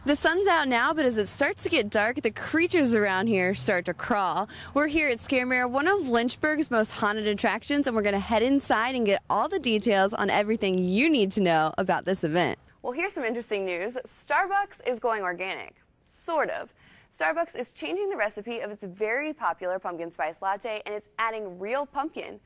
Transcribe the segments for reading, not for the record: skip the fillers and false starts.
The sun's out now, but as it starts to get dark, the creatures around here start to crawl. We're here at Scaremare, one of Lynchburg's most haunted attractions, and we're going to head inside and get all the details on everything you need to know about this event. Well, here's some interesting news. Starbucks is going organic. Sort of. Starbucks is changing the recipe of its very popular pumpkin spice latte, and it's adding real pumpkin.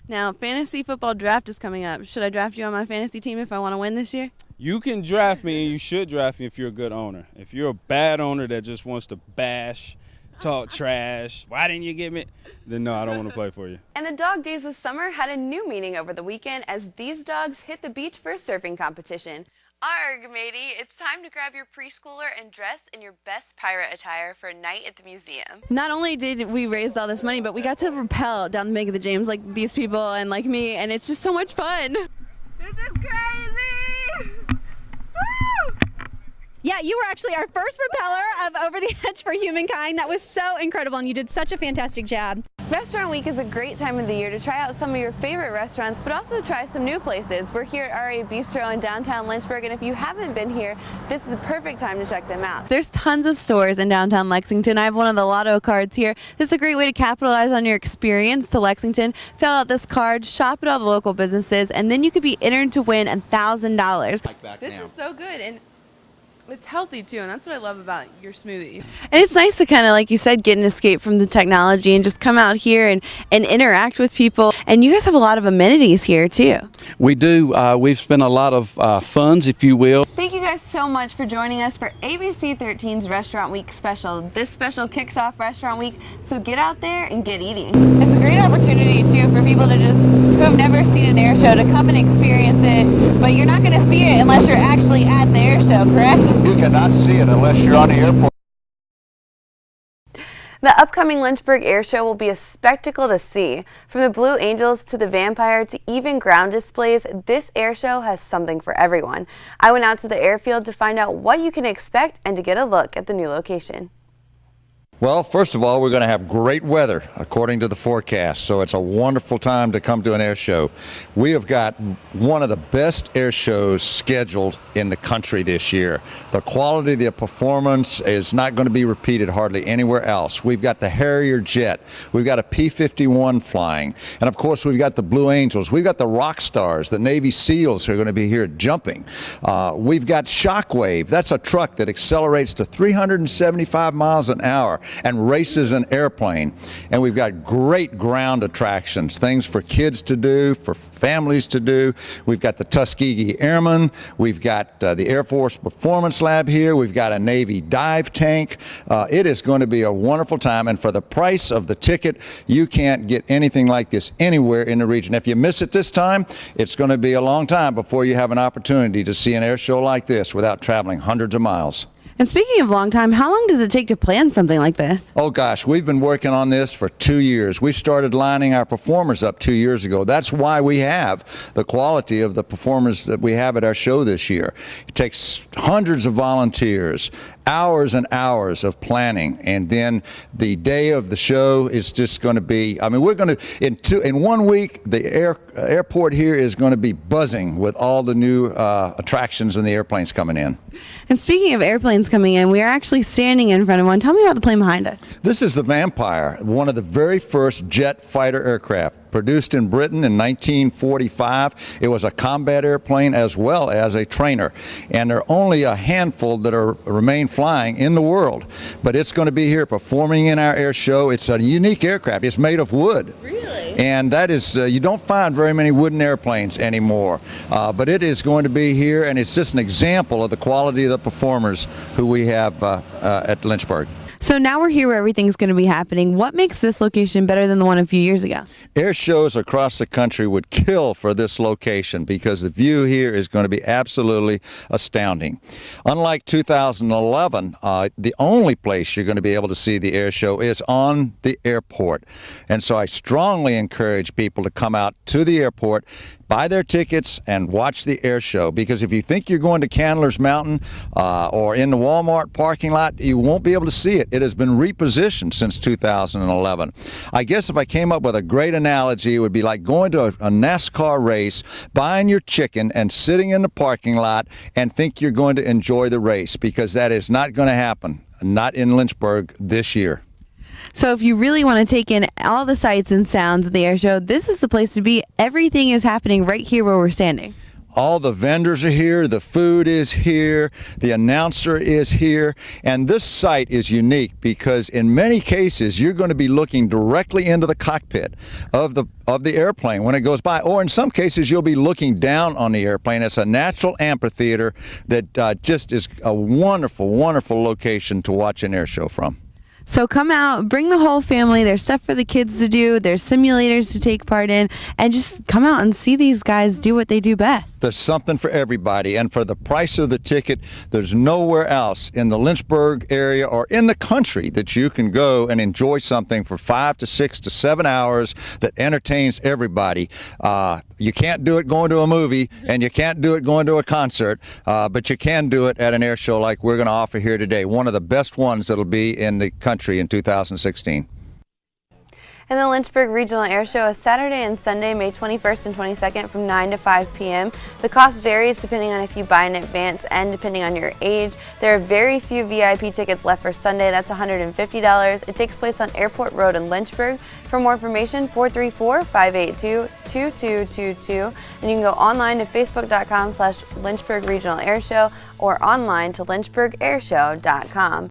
Now, fantasy football draft is coming up. Should I draft you on my fantasy team if I want to win this year? You can draft me, and you should draft me if you're a good owner. If you're a bad owner that just wants to bash, talk trash, why didn't you get me? Then no, I don't want to play for you. And the dog days of summer had a new meaning over the weekend as these dogs hit the beach for a surfing competition. Arg, matey, it's time to grab your preschooler and dress in your best pirate attire for a night at the museum. Not only did we raise all this money, but we got to rappel down the bank of the James like these people and like me, and it's just so much fun. This is crazy! Woo! Yeah, you were actually our first repeller of Over the Edge for Humankind. That was so incredible, and you did such a fantastic job. Restaurant Week is a great time of the year to try out some of your favorite restaurants, but also try some new places. We're here at RA Bistro in downtown Lynchburg, and if you haven't been here, this is a perfect time to check them out. There's tons of stores in downtown Lexington. I have one of the lotto cards here. This is a great way to capitalize on your experience to Lexington. Fill out this card, shop at all the local businesses, and then you could be entered to win $1,000. This is so good. And it's healthy too, and that's what I love about your smoothie. And it's nice to kind of, like you said, get an escape from the technology and just come out here and interact with people. And you guys have a lot of amenities here too. We do. We've spent a lot of funds, if you will. Thank you guys so much for joining us for ABC 13's Restaurant Week special. This special kicks off Restaurant Week, so get out there and get eating. It's a great opportunity too for people to just who have never seen an air show to come and experience it, but you're not going to see it unless you're actually at the air show, correct? You cannot see it unless you're on the airport. The upcoming Lynchburg Air Show will be a spectacle to see. From the Blue Angels to the Vampire to even ground displays, this air show has something for everyone. I went out to the airfield to find out what you can expect and to get a look at the new location. Well, first of all, we're going to have great weather according to the forecast, so it's a wonderful time to come to an air show. We have got one of the best air shows scheduled in the country this year. The quality of the performance is not going to be repeated hardly anywhere else. We've got the Harrier jet, we've got a P-51 flying, and of course we've got the Blue Angels, we've got the Rock Stars, the Navy SEALs who are going to be here jumping. We've got Shockwave, that's a truck that accelerates to 375 miles an hour and races an airplane. And we've got great ground attractions, things for kids to do, for families to do. We've got the Tuskegee Airmen, we've got the Air Force Performance Lab here, we've got a Navy dive tank. It is going to be a wonderful time, and for the price of the ticket, you can't get anything like this anywhere in the region. If you miss it this time, it's going to be a long time before you have an opportunity to see an air show like this without traveling hundreds of miles. And speaking of long time, how long does it take to plan something like this? Oh gosh, we've been working on this for 2 years. We started lining our performers up 2 years ago. That's why we have the quality of the performers that we have at our show this year. It takes hundreds of volunteers, hours and hours of planning, and then the day of the show is just going to be, I mean, we're going to, in 1 week, the airport here is going to be buzzing with all the new attractions and the airplanes coming in. And speaking of airplanes coming in, we are actually standing in front of one. Tell me about the plane behind us. This is the Vampire, one of the very first jet fighter aircraft. Produced in Britain in 1945. It was a combat airplane as well as a trainer. And there are only a handful that remain flying in the world. But it's going to be here performing in our air show. It's a unique aircraft. It's made of wood. Really? And that is, you don't find very many wooden airplanes anymore. But it is going to be here, and it's just an example of the quality of the performers who we have at Lynchburg. So now we're here where everything's going to be happening. What makes this location better than the one a few years ago? Air shows across the country would kill for this location because the view here is going to be absolutely astounding. Unlike 2011, the only place you're going to be able to see the air show is on the airport. And so I strongly encourage people to come out to the airport, buy their tickets, and watch the air show, because if you think you're going to Candler's Mountain or in the Walmart parking lot, you won't be able to see it. it has been repositioned since 2011. I guess if I came up with a great analogy, it would be like going to a NASCAR race, buying your chicken and sitting in the parking lot and think you're going to enjoy the race, because that is not going to happen, not in Lynchburg this year. So if you really want to take in all the sights and sounds of the air show, this is the place to be. Everything is happening right here where we're standing. All the vendors are here, the food is here, the announcer is here, and this site is unique because in many cases you're going to be looking directly into the cockpit of the airplane when it goes by, or in some cases you'll be looking down on the airplane. It's a natural amphitheater that just is a wonderful, wonderful location to watch an air show from. So come out, bring the whole family. There's stuff for the kids to do. There's simulators to take part in, and just come out and see these guys do what they do best. There's something for everybody, and for the price of the ticket, there's nowhere else in the Lynchburg area or in the country that you can go and enjoy something for 5 to 6 to 7 hours that entertains everybody. You can't do it going to a movie, and you can't do it going to a concert, but you can do it at an air show like we're going to offer here today. One of the best ones that'll be in the country in 2016. And the Lynchburg Regional Air Show is Saturday and Sunday, May 21st and 22nd from 9 to 5 p.m. The cost varies depending on if you buy in advance and depending on your age. There are very few VIP tickets left for Sunday. That's $150. It takes place on Airport Road in Lynchburg. For more information, 434-582-2222. And you can go online to facebook.com/Lynchburg Regional Air Show or online to lynchburgairshow.com.